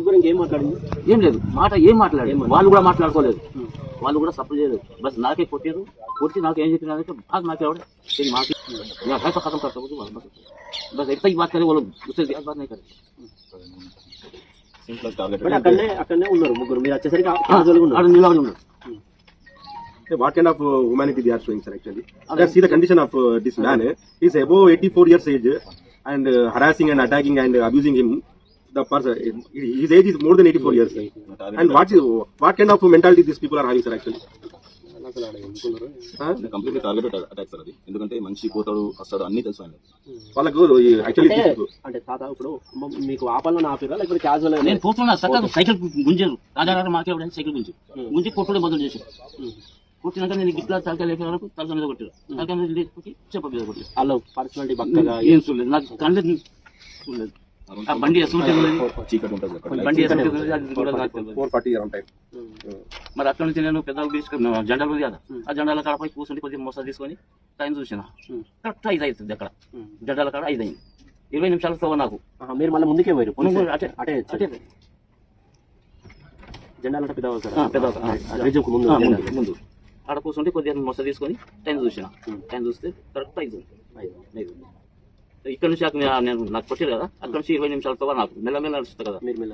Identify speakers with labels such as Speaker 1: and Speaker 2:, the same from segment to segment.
Speaker 1: ముగ్గురు ఇంకేం మాట్లాడింది?
Speaker 2: ఏం లేదు, ఏం మాట్లాడలేదు. వాళ్ళు కూడా మాట్లాడుకోలేదు, వాళ్ళు కూడా సపోర్ట్ చేయలేదు. బస్ నాకే కొట్టారు, కొట్టి నాకు ఏం చెప్పినారంటే भाग नाके और तेरी माँ की मैं पैसा खत्म करता हूँ बस बस इतना ही बात करे, वो लोग दूसरे की बात नहीं करे.
Speaker 1: అక్కడనే ఉన్నారు ముగ్గురు, మీరు వచ్చేసరికి నిలబడి ఉన్నారు.
Speaker 3: What kind of humanity they are showing, sir? Actually, let's see the condition of this man. He's above 84 years age and harassing and attacking and abusing him. The person, his age is more than 84 years. And what kind of mentality these people are having, sir? Actually,
Speaker 4: completely targeted attack sir అది. ఎందుకంటే మనిషి పోతాడు వస్తాడు అన్ని తెలుసు ఆయన
Speaker 3: వాళ్ళకు. Actually
Speaker 1: అంటే తాత ఇప్పుడు మీకు ఆపాలని ఆపిరా లేకపోతే క్యాజువల్?
Speaker 2: నేను పోతున్నా సైకిల్ గుంజారు, రాజాగారు మాకే సైకిల్ గుంజి కొట్టుడే మొదలు చేశారు. కొట్టినాక నేను గిట్లా తలకాయ లేక వరకు తలకాయ మీద కొట్టారు, తలకాయ మీద లేకపోతే చెప్ప మీద కొట్టారు.
Speaker 1: వాళ్ళు పర్సనాలిటీ బక్కగా
Speaker 2: ఏం చూడలేదు, నాకు కళ్ళు చూడలేదు. ఆ బండి
Speaker 4: చీకటి ఉంటుంది
Speaker 2: బండి అది కూడా నాకు తెలియదు.
Speaker 3: 440 around time.
Speaker 2: మరి అక్కడ నుంచి నేను పెద్ద జెండాలు ఉంది కదా, ఆ జెండాల కాడ పోయి కూర్చుండి కొద్దిగా మోసా తీసుకొని టైం చూసిన కరెక్ట్ 5 అవుతుంది. అక్కడ జెండాల కాడ 5 అయింది. 20 నిమిషాలతో నాకు
Speaker 1: మీరు మళ్ళీ ముందుకే పోయారు అటే జెండాలు పెద్ద
Speaker 2: ముందు ఆడ కూర్చుంటే కొద్దిగా మోస తీసుకొని టైం చూసిన, టైం చూస్తే కరెక్ట్ 5. ఇక్కడ నుంచి నేను నాకు కొట్టారు కదా, అక్కడ నుంచి 20 నిమిషాలతో నాకు మెల్లమెల్ల నడుస్తుంది కదా.
Speaker 1: మీరు మెల్ల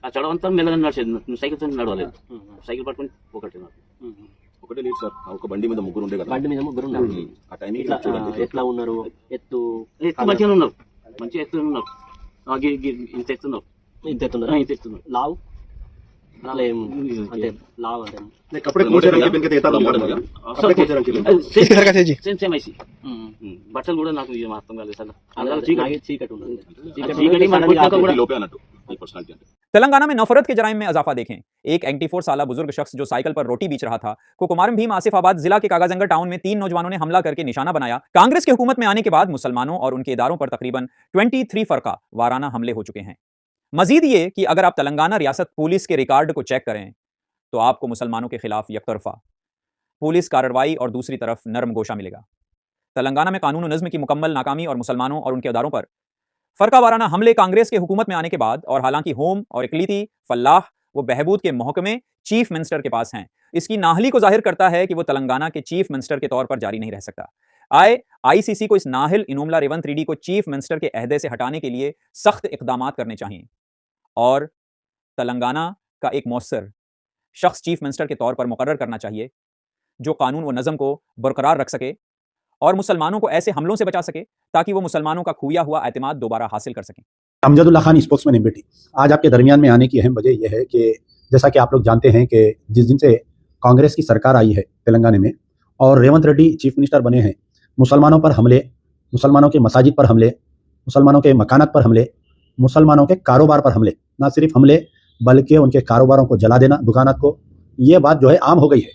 Speaker 2: ఆ చడవంతా మెల్లగా నడిచేది, సైకిల్తో నడవలేదు. సైకిల్ పట్టుకుని
Speaker 4: ఒకటే లేదు సార్, ఒక బండి మీద ముగ్గురు ఉండే కదా.
Speaker 1: బండి మీద ముగ్గురు ఉన్నారు.
Speaker 4: ఆ టైమింగ్
Speaker 1: ఎట్లా ఉన్నారు? ఎత్తు
Speaker 2: మంచిగా ఉన్నారు, మంచిగా ఎత్తున్నారు, ఇంత ఎత్తున్నారు.
Speaker 1: ఇంత ఎత్తున్నారు. లావు అంటే లావు అంటే
Speaker 3: कपड़े कौन से रंग के पहन के देता था? कपड़े कौन से रंग के?
Speaker 2: సేమ్ ఐసి బట్టలు కూడా నాకు అర్థం కాలేదు సార్.
Speaker 1: చీకటి ఉన్నది.
Speaker 4: లోపే అన్నట్టు ఈ పర్సనాలిటీ అంటే.
Speaker 5: तेलंगाना में नफरत के जराइम में इजाफा देखें। एक 84 साला बुजुर्ग शख्स जो साइकिल पर रोटी बेच रहा था को कुमारम भीम आसिफाबाद जिला के कागाजंगर टाउन में 3 नौजवानों ने हमला करके निशाना बनाया। कांग्रेस की हुकूमत में आने के बाद मुसलमानों और उनके इदारों पर तकरीबन 23 फरका वाराना हमले हो चुके हैं। मजीद ये कि अगर आप तेलंगाना रियासत पुलिस के रिकॉर्ड को चेक करें तो आपको मुसलमानों के खिलाफ यकतरफा पुलिस कार्रवाई और दूसरी तरफ नरम गोशा मिलेगा। तेलंगाना में कानून नज़्म की मुकम्मल नाकामी और मुसलमानों और उनके इदारों पर फरका वाराना हमले कांग्रेस के हुकूमत में आने के बाद और हालांकि होम और इकलीती फलाह व बहबूद के महकमे चीफ मिनिस्टर के पास हैं, इसकी नाहली को जाहिर करता है कि वो तेलंगाना के चीफ मिनिस्टर के तौर पर जारी नहीं रह सकता। आईसीसी को इस नाहिल इनोमला रेवंत रेड्डी को चीफ मिनिस्टर के अहदे से हटाने के लिए सख्त इकदाम करने चाहिए और तेलंगाना का एक मौसर शख्स चीफ मिनिस्टर के तौर पर मुकर्रर करना चाहिए जो कानून व नज़म को बरकरार रख सके और मुसलमानों को ऐसे हमलों से बचा सके ताकि वो मुसलमानों का खोया हुआ एतमाद दोबारा हासिल कर सकें।
Speaker 6: अमजदुल्ला खान स्पोक्समैन एमबीटी आज आपके दरमियान में आने की अहम वजह यह है कि जैसा कि आप लोग जानते हैं कि जिस दिन से कांग्रेस की सरकार आई है तेलंगाना में और रेवंत रेड्डी चीफ मिनिस्टर बने हैं, मुसलमानों पर हमले, मुसलमानों के मसाजिद पर हमले, मुसलमानों के मकानात पर हमले, मुसलमानों के कारोबार पर हमले, ना सिर्फ हमले बल्कि उनके कारोबारों को जला देना, दुकानात को, ये बात जो है आम हो गई है।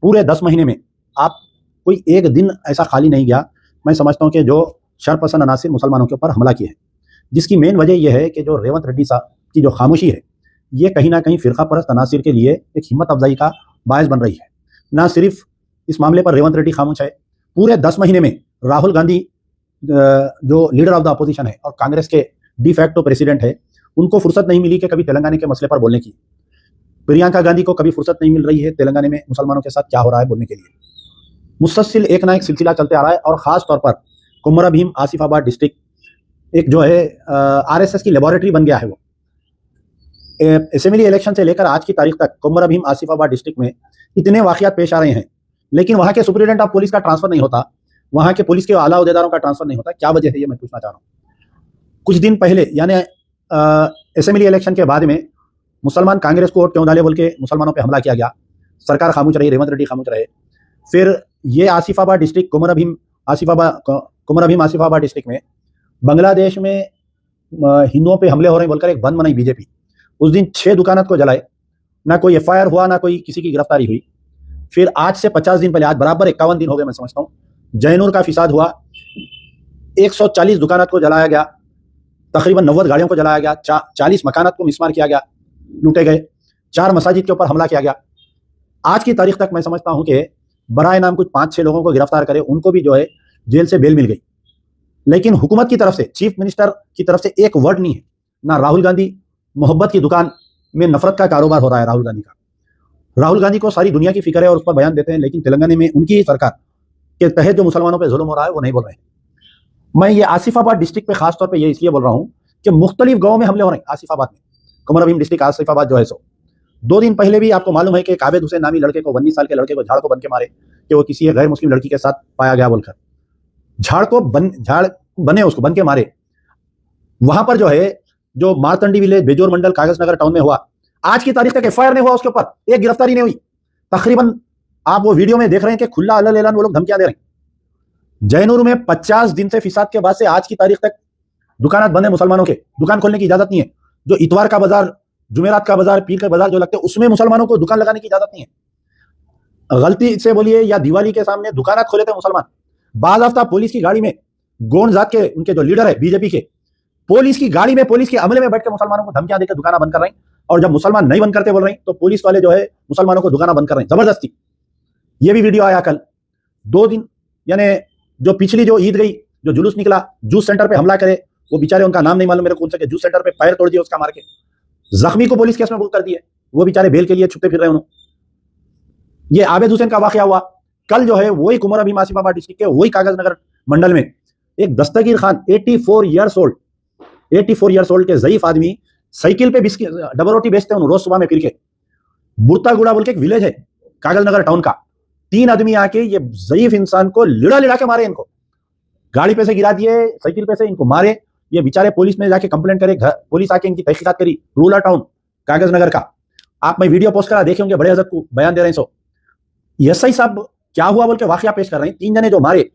Speaker 6: पूरे 10 महीने में आप कोई एक दिन ऐसा खाली नहीं गया, मैं समझता हूं कि जो शरपसंद अनासिर मुसलमानों के ऊपर हमला किए हैं, जिसकी मेन वजह यह है कि जो रेवंत रेड्डी साहब की जो खामोशी है ये कहीं ना कहीं फिरका परस्त अनासिर के लिए एक हिम्मत अफजाई का बायस बन रही है। ना सिर्फ इस मामले पर रेवंत रेड्डी खामोश है, पूरे 10 महीने में राहुल गांधी जो लीडर ऑफ द अपोजिशन है और कांग्रेस के डिफैक्टो प्रेसिडेंट है, उनको फुर्सत नहीं मिली कि कभी तेलंगाना के मसले पर बोलने की। प्रियंका गांधी को कभी फुर्सत नहीं मिल रही है तेलंगाना में मुसलमानों के साथ क्या हो रहा है बोलने के लिए। मुसलसिल एक ना एक सिलसिला चलते आ रहा है और ख़ास तौर पर कुमरा भीम आसिफाबाद डिस्ट्रिक्ट एक जो है आरएसएस की लेबोरेटरी बन गया है। वो असेंबली इलेक्शन से लेकर आज की तारीख तक कुमरा भीम आसिफाबाद डिस्ट्रिक्ट में इतने वाक़यात पेश आ रहे हैं, लेकिन वहाँ के सुप्रिटेंडेंट ऑफ पुलिस का ट्रांसफर नहीं होता, वहाँ के पुलिस के आला अहदेदारों का ट्रांसफर नहीं होता। क्या वजह है ये मैं पूछना चाह रहा हूँ। कुछ दिन पहले यानी असेंबली इलेक्शन के बाद में मुसलमान कांग्रेस को वोट क्यों डाले बोल के मुसलमानों पर हमला किया गया, सरकार खामोश रही, रेवंत रेड्डी खामोश रहे। फिर ये आसिफाबाद डिस्ट्रिक्ट कुमरा भीम आसिफाबाद डिस्ट्रिक्ट में बांग्लादेश में हिंदुओं पे हमले हो रहे हैं बोलकर एक बंद बनाई बीजेपी। उस दिन 6 दुकानों को जलाए, ना कोई एफआईआर हुआ, ना कोई किसी की गिरफ्तारी हुई। फिर आज से 50 दिन पहले, आज बराबर 51 दिन हो गए मैं समझता हूँ, जयनूर का फिसाद हुआ, 140 दुकानों को जलाया गया, तकरीबन 90 गाड़ियों को जलाया गया, 40 मकानात को मिसमार किया गया, लूटे गए, 4 मसाजिद के ऊपर हमला किया गया। आज की तारीख तक मैं समझता हूँ कि बराए नाम कुछ 5-6 लोगों को गिरफ्तार करे, उनको भी जो है जेल से बेल मिल गई। लेकिन हुकूमत की तरफ से, चीफ मिनिस्टर की तरफ से एक वर्ड नहीं है, ना राहुल गांधी मोहब्बत की दुकान में नफरत का कारोबार हो रहा है राहुल गांधी का। राहुल गांधी को सारी दुनिया की फिक्र है और उस पर बयान देते हैं, लेकिन तेलंगाना में उनकी ही सरकार के तहत जो मुसलमानों पर जुल्म हो रहा है वो नहीं बोल रहे हैं। मैं ये आसिफाबाद डिस्ट्रिक्ट पे खासतौर पे ये इसलिए बोल रहा हूँ कि मुख्तलिफ गाँव में हमले हो रहे हैं। आसिफाबाद में, कुमरभीम डिस्ट्रिक्ट आसिफाबाद जो है सो 2 दिन पहले भी आपको मालूम है कि आबिद हुसैन नामी लड़के को 19 साल के लड़के को झाड़ को बन के मारे कि वो किसी गैर मुस्लिम लड़की के साथ पाया गया बोलकर। झाड़ बने उसको बन के मारे। वहां पर जो है जो मारतंडी विलेज बेजोर मंडल कागज नगर टाउन में हुआ, आज की तारीख तक एफआईआर नहीं हुआ उसके ऊपर, एक गिरफ्तारी नहीं हुई। तकरीबन आप वो वीडियो में देख रहे हैं कि खुला अल्ल एलान वो लोग धमकियां दे रहे हैं। जैनूर में 50 दिन से फिसाद के बाद से आज की तारीख तक दुकानात बंद है मुसलमानों के, दुकान खोलने की इजाजत नहीं है। जो इतवार का बाजार, जुमेरात का बाजार, पीर का बाजार जो लगते हैं उसमें मुसलमानों को दुकान लगाने की इजाजत नहीं है। गलती से बोलिए या दिवाली के सामने दुकानात खोले थे मुसलमान, बाज़ाफ्ता पुलिस की गाड़ी में गोंड जात के उनके जो लीडर है बीजेपी के, पुलिस की गाड़ी में पुलिस के अमले में बैठ के मुसलमानों को धमकियां देकर दुकाना बंद कर रहे हैं। और जब मुसलमान नहीं बंद करते बोल रहे हैं तो पुलिस वाले जो है मुसलमानों को दुकाना बंद कर रहे हैं जबरदस्ती। ये भी वीडियो आया कल 2 दिन, यानी जो पिछली जो ईद गई, जो जुलूस निकला, जूस सेंटर पे हमला करे, वो बेचारे उनका नाम नहीं मालूम मेरे को, उनसे जूस सेंटर पे पैर तोड़ दिया उसका मार के, जख्मी को पुलिस केस में बुक कर दिए, वो बेचारे बेल के लिए छुपते फिर रहे उन्होंने। ये आबिद हुसैन का वाकया हुआ कल जो है वही कुमरभीम आसिफाबाद डिस्ट्रिक्ट के वही कागज नगर मंडल में एक दस्तगीर खान 84 ईयर्स ओल्ड के ज़ईफ आदमी साइकिल पे बिस्किट डबल रोटी बेचते हैं रोज सुबह में फिर के। बुरतागुड़ा बोल के एक विलेज है कागज नगर टाउन का, 3 आदमी आके ये ज़ईफ इंसान को लिड़ा के मारे, इनको गाड़ी पे से गिरा दिए, साइकिल पे से इनको मारे। ये बेचारे पुलिस में जाके कंप्लेंट करे, पुलिस आके इनकी तहकीकात करी, रूरल टाउन कागज नगर का। आप मैं वीडियो पोस्ट करा देखे होंगे, बड़े हजरत को बयान दे रहे हैं। सो एसआई साहब क्या हुआ बोल के वाकया पेश कर रहे हैं। 3 जने जो मारे,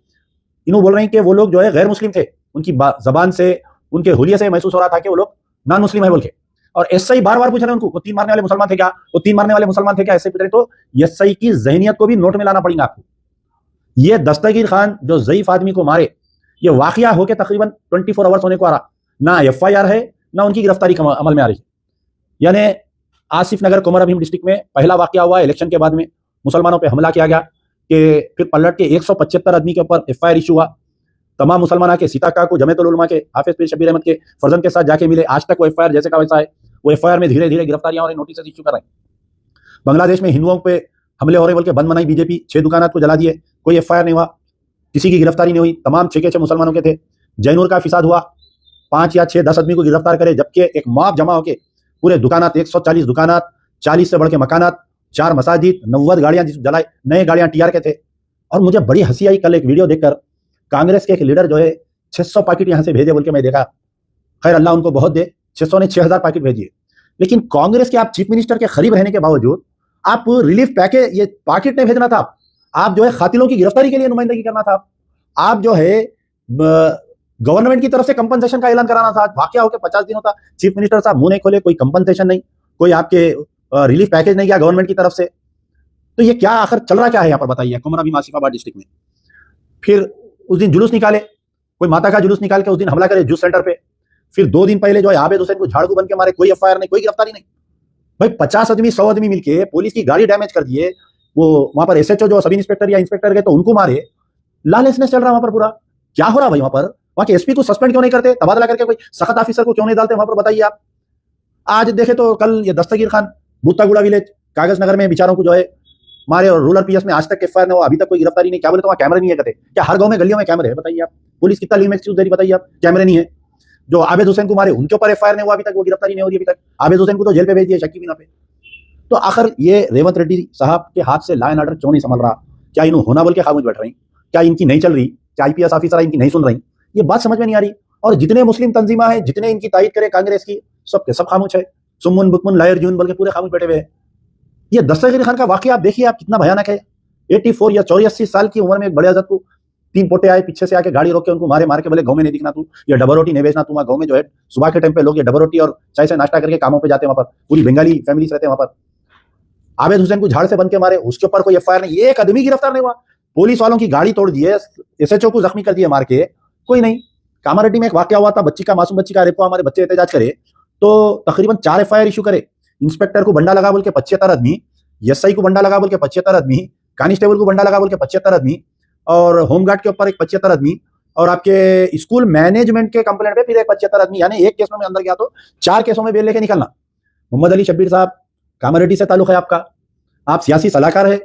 Speaker 6: इन्हों बोल रहे हैं कि वो लोग जो है गैर मुस्लिम थे, उनकी जबान से, उनके हुलिये से महसूस हो रहा था कि वो लोग नॉन मुस्लिम है बोल के। और एसआई बार-बार पूछ रहे हैं उनको, वो 3 मारने वाले मुसलमान थे क्या, वो 3 मारने वाले मुसलमान थे क्या, ऐसे पूछ रहे। तो एसआई की जहनियत को भी नोट में लाना पड़ेगा आपको। ये दस्तगीर खान जो ज़ईफ आदमी को मारे, ये वाकया होके तकरीबन 24 आवर्स होने को आ रहा, ना एफआईआर है ना उनकी गिरफ्तारी अमल में आ रही है। यानी आसिफ नगर कुमरभीम डिस्ट्रिक्ट में पहला वाकया हुआ इलेक्शन के बाद में, मुसलमानों पे हमला किया गया कि फिर पलट के 175 आदमी के ऊपर एफआईआर इशू हुआ। तमाम मुसलमान आके सीता का को जमीयतुल उलमा के हाफिज पीर शबीर अहमद के फर्जन के साथ जाके मिले। आज तक वो एफआईआर जैसे का वैसा है। वो एफआईआर में धीरे धीरे गिरफ्तारियां और नोटिस इशू कर रहे हैं। बांग्लादेश में हिंदुओं पे हमले हो रहे बोल के बंद बनाई बीजेपी, 6 दुकानात को जला दिए, कोई एफआईआर नहीं हुआ, किसी की गिरफ्तारी नहीं हुई, तमाम 6 के 6 मुसलमानों के थे। जैनूर का फिसाद हुआ, 5 या 6 10 आदमी को गिरफ्तार करे, जबकि एक मॉब जमा होकर पूरे दुकानात 140 दुकानात, 40 से बढ़ के मकानात, 4 मसाजिद, 90 गाड़ियां जलाई, नए गाड़ियां टीआर के थे। और मुझे बड़ी हंसी आई कल एक वीडियो देखकर, कांग्रेस के एक लीडर जो है 600 पैकेट यहां से भेजे बोल के मैं देखा। खैर अल्लाह उनको बहुत दे, 600 ने 6000 पैकेट भेजिए। लेकिन कांग्रेस के आप चीफ मिनिस्टर के करीब रहने के बावजूद आप रिलीफ पैकेज, ये पैकेट नहीं भेजना था, आप जो है खातिलों की गिरफ्तारी के लिए नुमाइंदगी करना था, आप जो है गवर्नमेंट की तरफ से कंपनसेशन का ऐलान कराना था। वाकया होकर 50 दिन होता, चीफ मिनिस्टर साहब मुंह नहीं खोले, कोई कंपनसेशन नहीं, कोई आपके रिलीफ पैकेज नहीं गया गवर्नमेंट की तरफ से। तो ये क्या आखिर चल रहा क्या है यहाँ पर बताइए कुमरभीम आसिफाबाद डिस्ट्रिक्ट में। फिर उस दिन जुलूस निकाले, कोई माता का जुलूस निकाल के उस दिन हमला करे जूस सेंटर पे। फिर 2 दिन पहले जो है आबिद हुसैन को झाड़ू बन के मारे, कोई एफआईआर नहीं, कोई गिरफ्तारी नहीं। भाई 50 आदमी 100 आदमी मिलके पुलिस की गाड़ी डैमेज कर दिए, वो वहां पर एसएचओ जो सब इंस्पेक्टर या इंस्पेक्टर गए तो उनको मारे। लॉलेसनेस चल रहा वहां पर पूरा। क्या हो रहा भाई वहां पर? वहां के एसपी को सस्पेंड क्यों नहीं करते, तबादला करके कोई सख्त ऑफिसर को क्यों नहीं डालते वहां पर, बताइए आप। आज देखे तो कल ये दस्तगीर खान बुत्तागुड़ा विलेज कागज नगर में बेचारों को जो है मारे, और रूरल पीएस में आज तक एफआईआर नहीं हुआ, अभी तक कोई गिरफ्तारी नहीं। क्या बोले तो वहां कैमरे नहीं है कहते। क्या हर गांव में गलियों में कैमरे है बताइए आप? पुलिस कितना लिमिट दे रही बताइए आप? कैमरे नहीं है। जो आबिद हुसैन को मारे उनके ऊपर एफआईआर नहीं हुआ अभी तक, वो गिरफ्तारी नहीं हो रही अभी तक। आबिद हुसैन को तो जेल पे भेज दिया शक की बिना पे। तो आखिर ये रेवंत रेड्डी साहब के हाथ से लॉ एंड ऑर्डर क्यों नहीं संभल रहा? क्या इन्हों होना बोल के खामोश बैठ रही? क्या इनकी नहीं चल रही? क्या आईपीएस ऑफिसर इनकी नहीं सुन रही? ये बात समझ में नहीं आ रही। और जितने मुस्लिम तंजीमा है, जितने इनकी तायद करे कांग्रेस की, सब के सब खामोश है। सुमन बुकमन लायर जून बोल के पूरे खामोश बैठे हुए हैं। ये दस्तगीर खान का वाकया आप देखिए आप, कितना भयानक है। 84 या 84 साल की उम्र में एक बड़े हजरत को 3 पोटे आए, पीछे से आके गाड़ी रोक के उनको मारे, मार के बोले गांव में नहीं दिखना तू, ये डबल रोटी नहीं बेचना तू। गांव में जो है सुबह के टाइम पे लोग ये डबल रोटी और चाय से नाश्ता करके कामों पे जाते हैं, वहां पर पूरी बंगाली फैमिलीज रहते हैं वहां पर। आबिद हुसैन को झाड़ से बन के मारे, उसके ऊपर कोई एफआईआर नहीं, एक आदमी गिरफ्तार नहीं हुआ। पुलिस वालों की गाड़ी तोड़ दिए, एसएचओ को जख्मी कर दिए मार के, कोई नहीं। कामारेड्डी में एक वाकया हुआ था, बच्ची का, मासूम बच्ची का रेप हुआ, हमारे बच्चे एहतजाज करे तो तकरीबन 4 एफआईआर इशू करे। इंस्पेक्टर को बंडा लगा बोल के 75 आदमी, एसआई को बंडा लगा बोल के 75 आदमी, कांस्टेबल को बंडा लगा बोल के 75 आदमी, और होमगार्ड के ऊपर एक 75 आदमी, और आपके स्कूल मैनेजमेंट के कंप्लेंट पे फिर एक 75 आदमी। यानी एक केस में अंदर गया तो 4 केसों में बेल लेके निकलना। मोहम्मद अली शब्बीर साहब, कामारेड्डी से ताल्लुक है आपका, आप सियासी सलाहकार है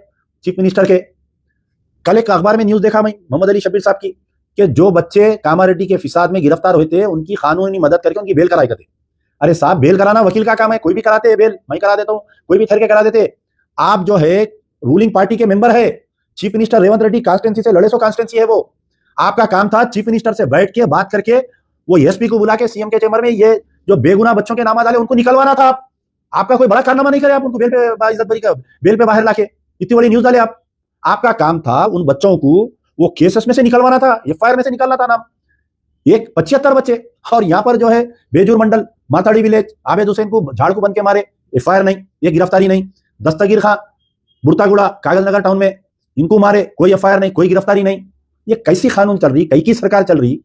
Speaker 6: चीफ मिनिस्टर के। कल एक अखबार में न्यूज देखा मैं मोहम्मद अली शब्बीर साहब की कि जो बच्चे कामारेड्डी के फिसाद में गिरफ्तार हुए थे उनकी कानूनी मदद करके उनकी बेल कराई करते। अरे साहब, बेल कराना वकील का काम है, कोई भी कराते हैं बेल, मैं करा देता हूं, कोई भी ठहर के करा देते। आप जो है रूलिंग पार्टी के मेंबर है, chief minister Revanth Reddy constituency से लड़े, सो कॉन्स्टिट्यूंसी है वो। आपका काम था चीफ मिनिस्टर से बैठ के बात करके वो एसपी को बुला के सीएम के चेंबर में ये जो बेगुनाह बच्चों के नाम डाले उनको निकलवाना था। आपका कोई बड़ा कारनामा नहीं करे, आप उनको बेल पे बाइज्जत का बेल पे बाहर लाके इतनी बड़ी न्यूज डाले आप। आपका काम था उन बच्चों को वो केसेस में से निकलवाना था, एफआईआर में से निकालना था नाम। एक 75 बच्चे, और यहाँ पर जो है बेजूर मंडल, माथाड़ी विलेज, आबेद हुसैन को झाड़ को बंद के मारे, एफआईआर नहीं, ये गिरफ्तारी नहीं। दस्तगीर खां, बुरतागुड़ा, कागजनगर टाउन में, इनको मारे, कोई एफआईआर नहीं, कोई गिरफ्तारी नहीं। ये कैसी कानून चल रही, कई की सरकार चल रही।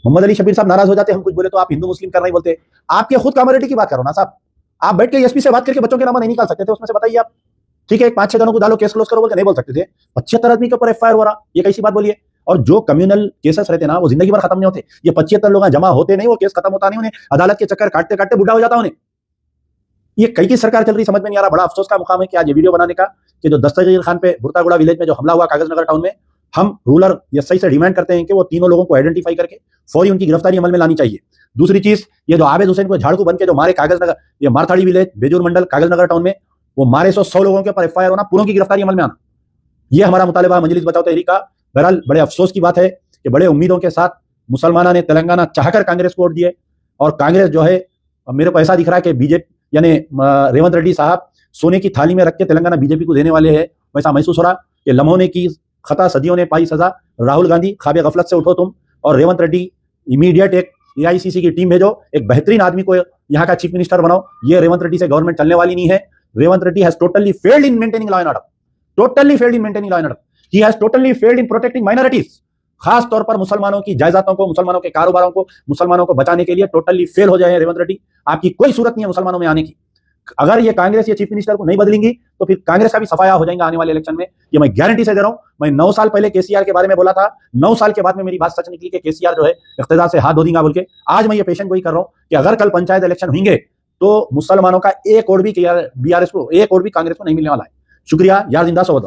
Speaker 6: मोहम्मद अली शब्बीर साहब नाराज हो जाते, हम कुछ बोले तो आप हिंदू मुस्लिम कर नहीं बोलते। आपके खुद कामारेड्डी की बात करो ना साहब, आप बैठ के एसपी से बात करके बच्चों के नाम नहीं निकाल सकते थे उसमें से, बताइए आप। ठीक है, 5-6 जनों को डालो, केस क्लोज करो बोल के नहीं बोल सकते थे। 75 आदमी के ऊपर एफआईआर हो रहा, ये कैसी बात बोलिए। और जो कम्युनल केसेस रहते ना वो जिंदगी भर खत्म नहीं होते। ये 75 लोग जमा होते नहीं, वो केस खत्म होता नहीं, उन्हें अदालत के चक्कर काटते काटते बुढ़ा हो जाता उन्हें। ये कई की सरकार चल रही, समझ में नहीं आ रहा। बड़ा अफसोस का मुकाम है कि आज ये वीडियो बनाने का कि जो दस्तगीर खान पे बुरतागुड़ा विलेज में जो हमला हुआ कागजनगर टाउन में, हम रूरल एसआई से डिमांड करते हैं कि वो तीनों लोगों को आइडेंटिफाई करके फौरी उनकी गिरफ्तारी अमल में लानी चाहिए। दूसरी चीज, ये जो आबेद हुसैन को झाड़ को बन के जो मारे कागजनगर, ये मारथाड़ी विलेज, बेजूर मंडल, कागजनगर टाउन में वो मारे 100 लोगों के ऊपर एफआईआर होना, पूरों की गिरफ्तारी अमल में आना, ये हमारा मुतालिबा मजलिस बचाओ तहरीक का। बहरहाल बड़े अफसोस की बात है कि बड़े उम्मीदों के साथ मुसलमाना ने तेलंगाना चाहकर कांग्रेस को वोट दिए, और कांग्रेस जो है, मेरे को ऐसा दिख रहा है कि बीजेपी यानी रेवंत रेड्डी साहब सोने की थाली में रख के तेलंगाना बीजेपी को देने वाले हैं। वैसा महसूस हो रहा कि लम्हों ने की खता, सदियों ने पाई सजा। राहुल गांधी, ख्वाब गफलत से उठो तुम, और रेवंत रेड्डी इमीडिएट एक एआईसीसी की टीम भेजो, एक बेहतरीन आदमी को यहाँ का चीफ मिनिस्टर बनाओ। ये रेवंत रेड्डी से गवर्नमेंट चलने वाली नहीं है। Revanth Reddy has totally failed in maintaining law and order, totally failed in maintaining law and order. He has totally failed in protecting minorities. खास तौर पर मुसलमानों की जायदादों को, मुसलमानों के कारोबारों को, मुसलमानों को बचाने के लिए टोटली फेल हो जाए रेवंत रेड्डी। आपकी कोई सूरत नहीं है मुसलमानों में आने की। अगर ये कांग्रेस ये चीफ मिनिस्टर को नहीं बदलेंगी तो फिर कांग्रेस का भी सफाया हो जाएगा आने वाले इलेक्शन में, ये मैं गारंटी से दे रहा हूं। मैं 9 साल पहले केसीआर के बारे में बोला था, 9 साल के बाद में मेरी बात सच निकली कि केसीआर जो है इख्तिदार से हाथ धो देगा बोल के। आज मैं ये पेशेंट गोई कर रहा हूं कि अगर कल पंचायत इलेक्शन होंगे तो मुसलमानों का एक वोट भी बीआरएस को, एक वोट भी कांग्रेस को नहीं मिलने वाला है। शुक्रिया। यार जिंदा सो